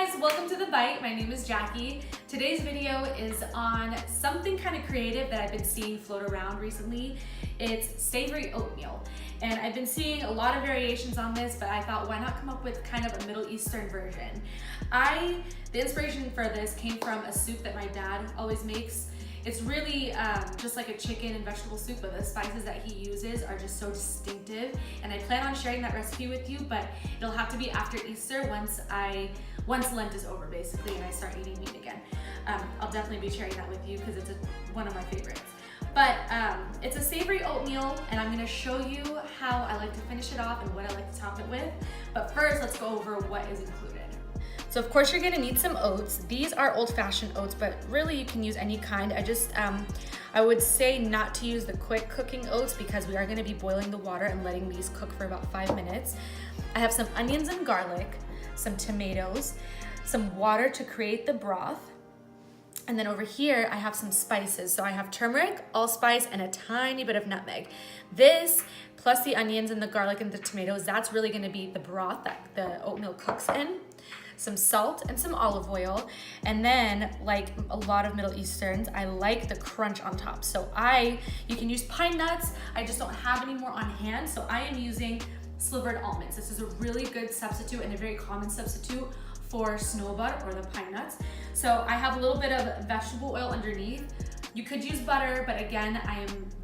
guys, welcome to The Bite. My name is Jackie. Today's video is on something kind of creative that I've been seeing float around recently. It's savory oatmeal. And I've been seeing a lot of variations on this, but I thought why not come up with kind of a Middle Eastern version. The inspiration for this came from a soup that my dad always makes. It's really just like a chicken and vegetable soup, but the spices that he uses are just so distinctive. And I plan on sharing that recipe with you, but it'll have to be after Easter once Lent is over basically and I start eating meat again. I'll definitely be sharing that with you because it's one of my favorites. But it's a savory oatmeal and I'm gonna show you how I like to finish it off and what I like to top it with. But first, let's go over what is included. So of course you're gonna need some oats. These are old-fashioned oats, but really you can use any kind. I would say not to use the quick cooking oats because we are gonna be boiling the water and letting these cook for about 5 minutes. I have some onions and garlic, some tomatoes, some water to create the broth. And then over here, I have some spices. So I have turmeric, allspice, and a tiny bit of nutmeg. This, plus the onions and the garlic and the tomatoes, that's really gonna be the broth that the oatmeal cooks in. Some salt and some olive oil. And then, like a lot of Middle Easterns, I like the crunch on top. So you can use pine nuts. I just don't have any more on hand. So I am using slivered almonds. This is a really good substitute and a very common substitute for snow butter or the pine nuts. So I have a little bit of vegetable oil underneath. You could use butter, but again,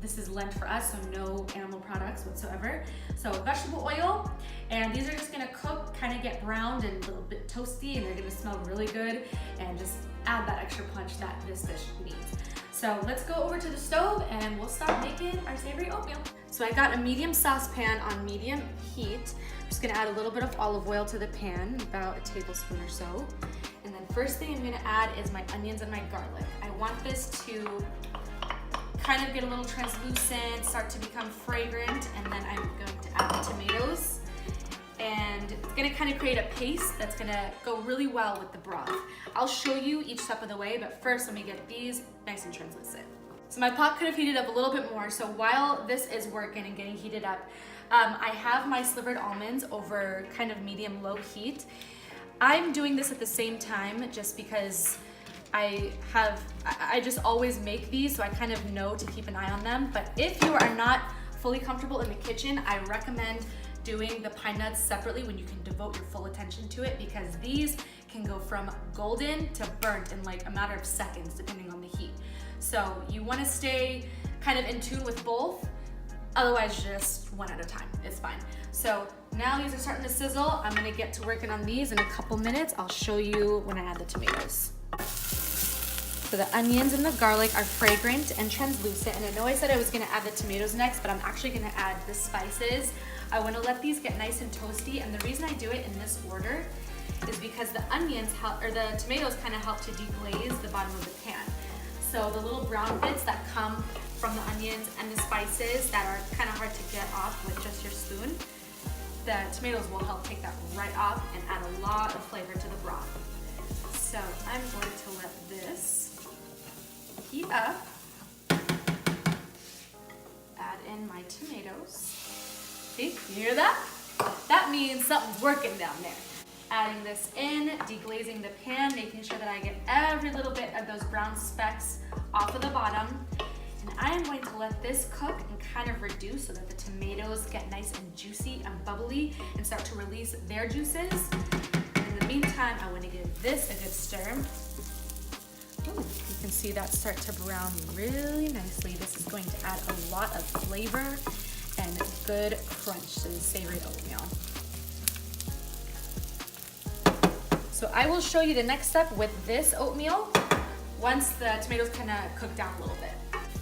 this is Lent for us, so no animal products whatsoever. So vegetable oil, and these are just gonna cook, kind of get browned and a little bit toasty, and they're gonna smell really good and just add that extra punch that this dish needs. So let's go over to the stove and we'll start making our savory oatmeal. So I got a medium saucepan on medium heat. I'm just gonna add a little bit of olive oil to the pan, about a tablespoon or so. And then first thing I'm gonna add is my onions and my garlic. I want this to kind of get a little translucent, start to become fragrant, and then I'm going to add the tomatoes. And it's gonna kind of create a paste that's gonna go really well with the broth. I'll show you each step of the way, but first let me get these nice and translucent. So my pot could have heated up a little bit more, so while this is working and getting heated up, I have my slivered almonds over kind of medium-low heat. I'm doing this at the same time just because I just always make these, so I kind of know to keep an eye on them. But if you are not fully comfortable in the kitchen, I recommend doing the pine nuts separately when you can devote your full attention to it, because these can go from golden to burnt in like a matter of seconds depending on the heat. So you want to stay kind of in tune with both, otherwise just one at a time, it's fine. So now these are starting to sizzle. I'm gonna get to working on these in a couple minutes. I'll show you when I add the tomatoes. So the onions and the garlic are fragrant and translucent, and I know I said I was gonna add the tomatoes next, but I'm actually gonna add the spices. I wanna let these get nice and toasty, and the reason I do it in this order is because the the tomatoes kind of help to deglaze the bottom of the pan. So the little brown bits that come from the onions and the spices that are kind of hard to get off with just your spoon, the tomatoes will help take that right off and add a lot of flavor to the broth. So I'm going to let this heat up. Add in my tomatoes. See, you hear that? That means something's working down there. Adding this in, deglazing the pan, making sure that I get every little bit of those brown specks off of the bottom. And I am going to let this cook and kind of reduce so that the tomatoes get nice and juicy and bubbly and start to release their juices. In the meantime, I want to give this a good stir. Ooh, you can see that start to brown really nicely. This is going to add a lot of flavor and good crunch to the savory oatmeal. So I will show you the next step with this oatmeal once the tomatoes kind of cook down a little bit.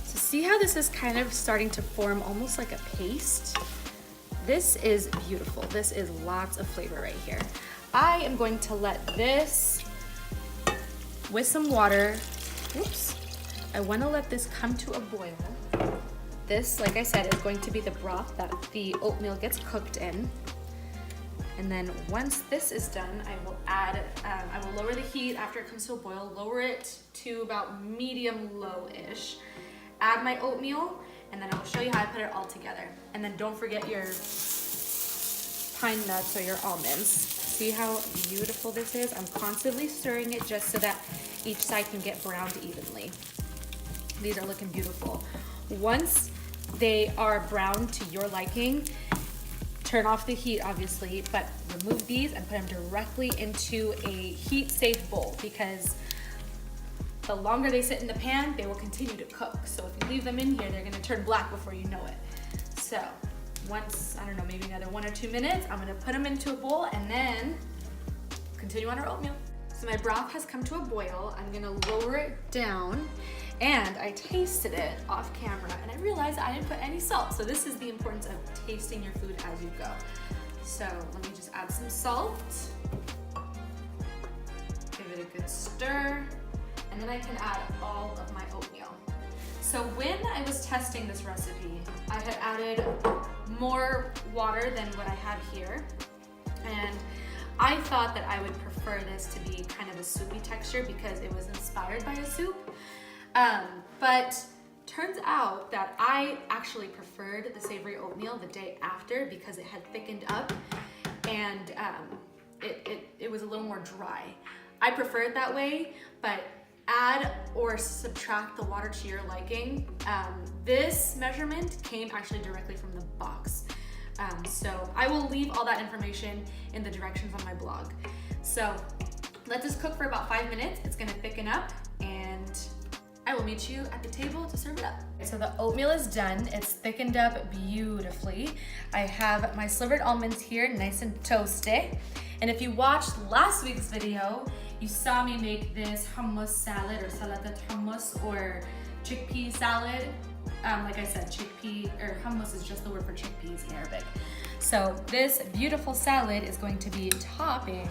So see how this is kind of starting to form almost like a paste? This is beautiful. This is lots of flavor right here. I am going to let this, with some water, I want to let this come to a boil. This, like I said, is going to be the broth that the oatmeal gets cooked in. And then once this is done, I will lower the heat after it comes to a boil, lower it to about medium-low-ish. Add my oatmeal, and then I will show you how I put it all together. And then don't forget your pine nuts or your almonds. See how beautiful this is? I'm constantly stirring it just so that each side can get browned evenly. These are looking beautiful. Once they are browned to your liking, turn off the heat obviously, but remove these and put them directly into a heat-safe bowl, because the longer they sit in the pan, they will continue to cook. So if you leave them in here, they're gonna turn black before you know it. So once, I don't know, maybe another 1 or 2 minutes, I'm gonna put them into a bowl and then continue on our oatmeal. So my broth has come to a boil. I'm gonna lower it down, and I tasted it off camera and I realized I didn't put any salt. So this is the importance of tasting your food as you go. So let me just add some salt. Give it a good stir. And then I can add all of my oatmeal. So when I was testing this recipe, I had added more water than what I have here. And I thought that I would prefer this to be kind of a soupy texture because it was inspired by a soup. But turns out that I actually preferred the savory oatmeal the day after because it had thickened up and it was a little more dry. I prefer it that way, but add or subtract the water to your liking. This measurement came actually directly from the box. So I will leave all that information in the directions on my blog. So let this cook for about 5 minutes. It's gonna thicken up and I will meet you at the table to serve it up. So the oatmeal is done. It's thickened up beautifully. I have my slivered almonds here, nice and toasty. And if you watched last week's video, you saw me make this hummus salad or salatat hummus or chickpea salad. Like I said, chickpea or hummus is just the word for chickpeas in Arabic. So this beautiful salad is going to be topping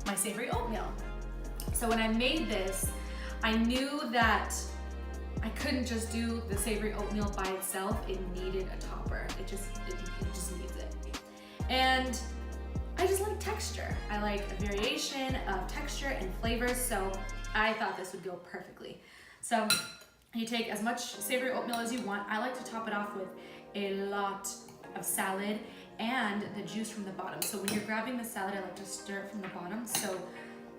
my savory oatmeal. So when I made this, I knew that I couldn't just do the savory oatmeal by itself. It needed a topper. It just needs it. And I just like texture. I like a variation of texture and flavors, so I thought this would go perfectly. So you take as much savory oatmeal as you want. I like to top it off with a lot of salad and the juice from the bottom. So when you're grabbing the salad, I like to stir it from the bottom so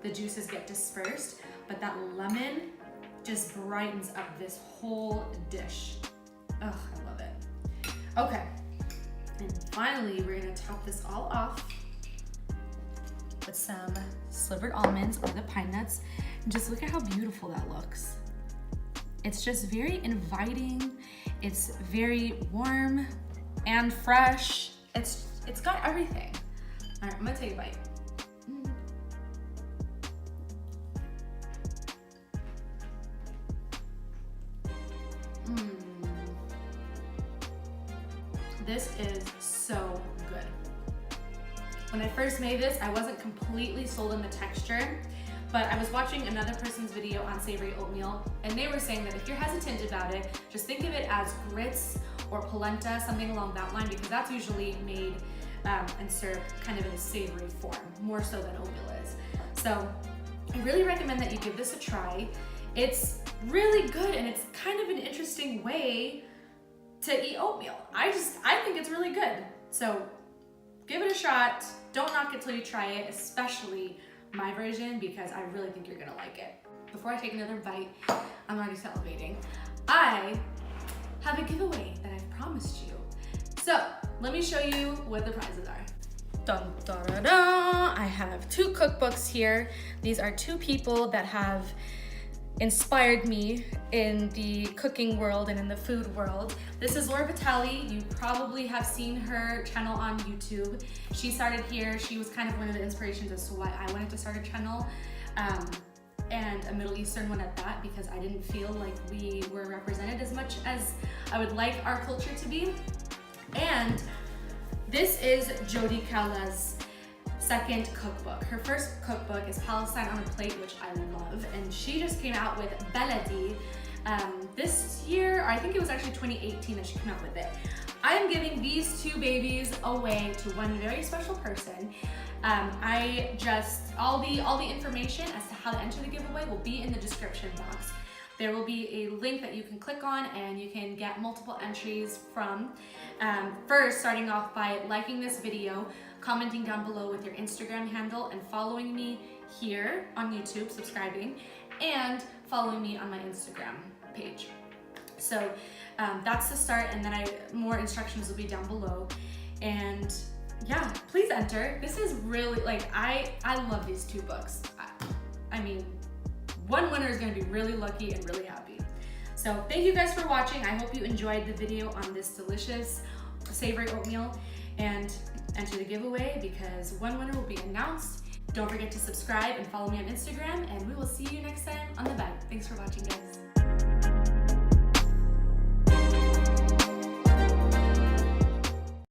the juices get dispersed, but that lemon just brightens up this whole dish. Ugh, I love it. Okay, and finally, we're gonna top this all off with some slivered almonds or the pine nuts. And just look at how beautiful that looks. It's just very inviting. It's very warm and fresh. It's got everything. All right, I'm gonna take a bite. This is so good. When I first made this, I wasn't completely sold on the texture, but I was watching another person's video on savory oatmeal, and they were saying that if you're hesitant about it, just think of it as grits or polenta, something along that line, because that's usually made and served kind of in a savory form, more so than oatmeal is. So I really recommend that you give this a try. It's really good, and it's kind of an interesting way to eat oatmeal. I think it's really good. So give it a shot. Don't knock it till you try it, especially my version, because I really think you're gonna like it. Before I take another bite, I'm already salivating. I have a giveaway that I've promised you. So let me show you what the prizes are. Dun, da, da, da. I have 2 cookbooks here. These are 2 people that have inspired me in the cooking world and in the food world. This is Laura Vitale. You probably have seen her channel on YouTube. She started here. She was kind of one of the inspirations as to why I wanted to start a channel, and a Middle Eastern one at that, because I didn't feel like we were represented as much as I would like our culture to be. And this is Jodi Kala's second cookbook. Her first cookbook is Palestine on a Plate, which I love, and she just came out with Baladi this year, or I think it was actually 2018 that she came out with it. I am giving these 2 babies away to one very special person. All the information as to how to enter the giveaway will be in the description box. There will be a link that you can click on and you can get multiple entries from. First, starting off by liking this video, commenting down below with your Instagram handle, and following me here on YouTube, subscribing, and following me on my Instagram page. So that's the start, and then more instructions will be down below. And yeah, please enter. This is really, like, I love these 2 books. I mean, one winner is gonna be really lucky and really happy. So thank you guys for watching. I hope you enjoyed the video on this delicious savory oatmeal, and enter the giveaway because one winner will be announced. Don't forget to subscribe and follow me on Instagram, and we will see you next time on the bag. Thanks for watching, guys.